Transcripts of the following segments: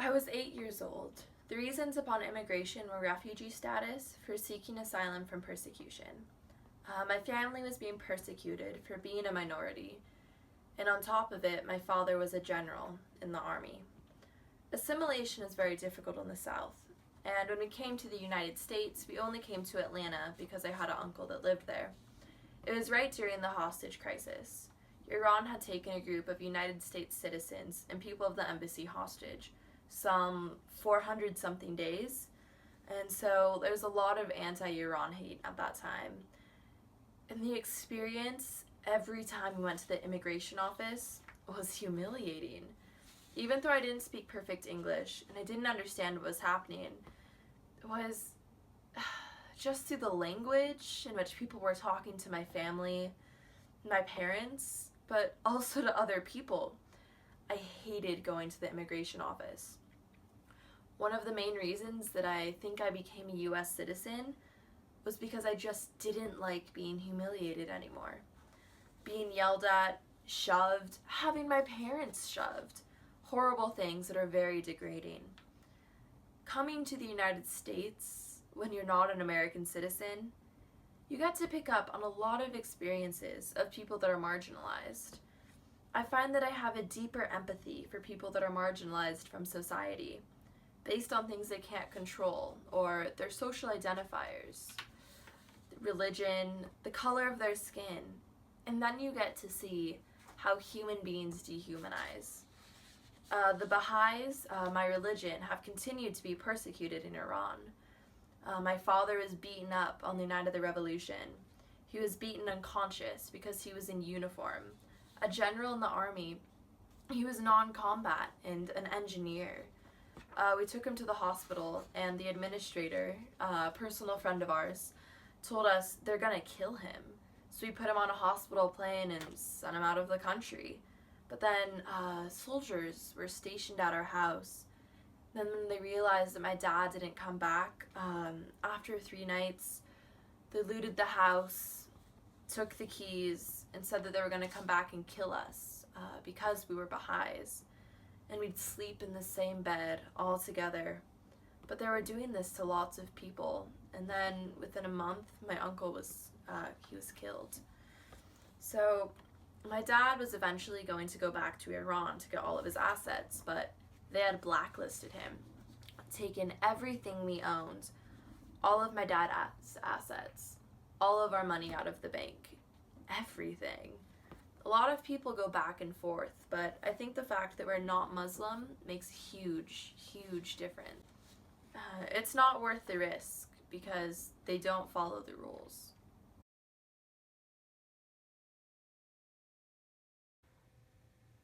I was 8 years old. The reasons upon immigration were refugee status for seeking asylum from persecution. My family was being persecuted for being a minority, and on top of it, my father was a general in the army. Assimilation is very difficult in the South, and when we came to the United States, we only came to Atlanta because I had an uncle that lived there. It was right during the hostage crisis. Iran had taken a group of United States citizens and people of the embassy hostage, some 400 something days, and so there was a lot of anti-Iran hate at that time. And the experience every time we went to the immigration office was humiliating. Even though I didn't speak perfect English and I didn't understand what was happening, it was just through the language in which people were talking to my family, my parents, but also to other people. I hated going to the immigration office. One of the main reasons that I think I became a US citizen was because I just didn't like being humiliated anymore. Being yelled at, shoved, having my parents shoved. Horrible things that are very degrading. Coming to the United States when you're not an American citizen, you get to pick up on a lot of experiences of people that are marginalized. I find that I have a deeper empathy for people that are marginalized from society based on things they can't control or their social identifiers, religion, the color of their skin, and then you get to see how human beings dehumanize. The Baha'is, my religion, have continued to be persecuted in Iran. My father was beaten up on the night of the revolution. He was beaten unconscious because he was in uniform. A general in the army, he was non-combat and an engineer. We took him to the hospital, and the administrator, a personal friend of ours, told us they're gonna kill him. So we put him on a hospital plane and sent him out of the country. But then soldiers were stationed at our house. Then when they realized that my dad didn't come back, after 3 nights, they looted the house, took the keys, and said that they were going to come back and kill us because we were Baha'is. And we'd sleep in the same bed all together. But they were doing this to lots of people. And then within a month, my uncle was killed. So my dad was eventually going to go back to Iran to get all of his assets, but they had blacklisted him, taken everything we owned, all of my dad's assets, all of our money out of the bank, everything. A lot of people go back and forth, but I think the fact that we're not Muslim makes huge, huge difference. It's not worth the risk because they don't follow the rules.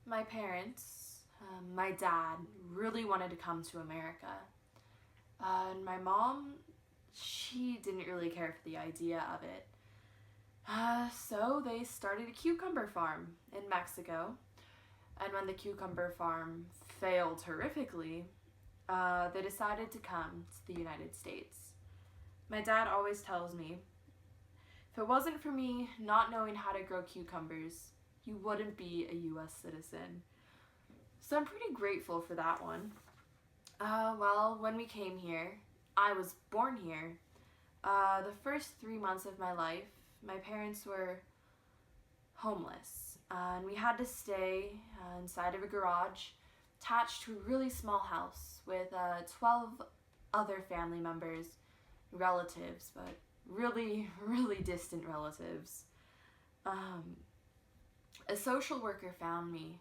My parents, my dad really wanted to come to America. And my mom, she didn't really care for the idea of it. So they started a cucumber farm in Mexico. And when the cucumber farm failed horrifically, they decided to come to the United States. My dad always tells me, if it wasn't for me not knowing how to grow cucumbers, you wouldn't be a US citizen. So I'm pretty grateful for that one. Well, when we came here, I was born here. The first 3 months of my life, my parents were homeless. And we had to stay inside of a garage attached to a really small house with 12 other family members, relatives, but really, really distant relatives. A social worker found me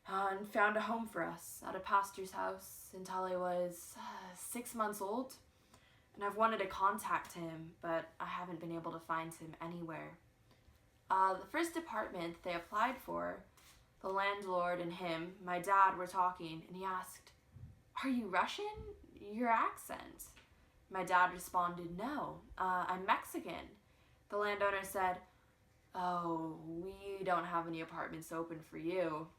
and found a home for us at a pastor's house until I was 6 months old. And I've wanted to contact him, but I haven't been able to find him anywhere. The first apartment they applied for, the landlord and him, my dad, were talking, and he asked, "Are you Russian? Your accent." My dad responded, "No, I'm Mexican." The landowner said, "Oh, we don't have any apartments open for you."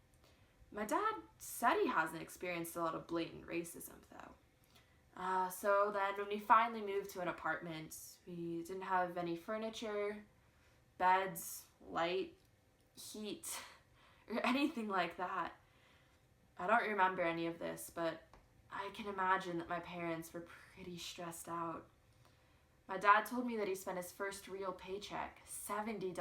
My dad said he hasn't experienced a lot of blatant racism, though. So then when we finally moved to an apartment, we didn't have any furniture, beds, light, heat, or anything like that. I don't remember any of this, but I can imagine that my parents were pretty stressed out. My dad told me that he spent his first real paycheck, $70,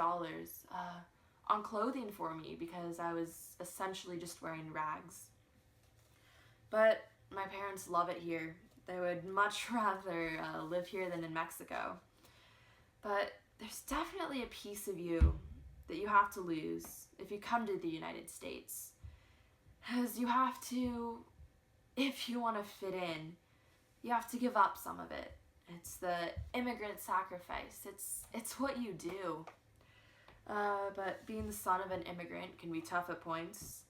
on clothing for me because I was essentially just wearing rags. But my parents love it here. They would much rather live here than in Mexico. But there's definitely a piece of you that you have to lose if you come to the United States. Because you have to, if you want to fit in, you have to give up some of it. It's the immigrant sacrifice. It's what you do. But being the son of an immigrant can be tough at points.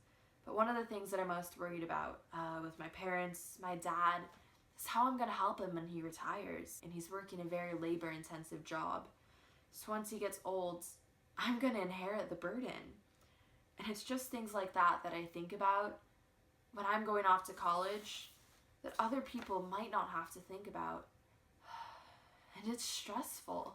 But one of the things that I'm most worried about with my parents, my dad, is how I'm going to help him when he retires. And he's working a very labor-intensive job. So once he gets old, I'm going to inherit the burden. And it's just things like that that I think about when I'm going off to college that other people might not have to think about. And it's stressful.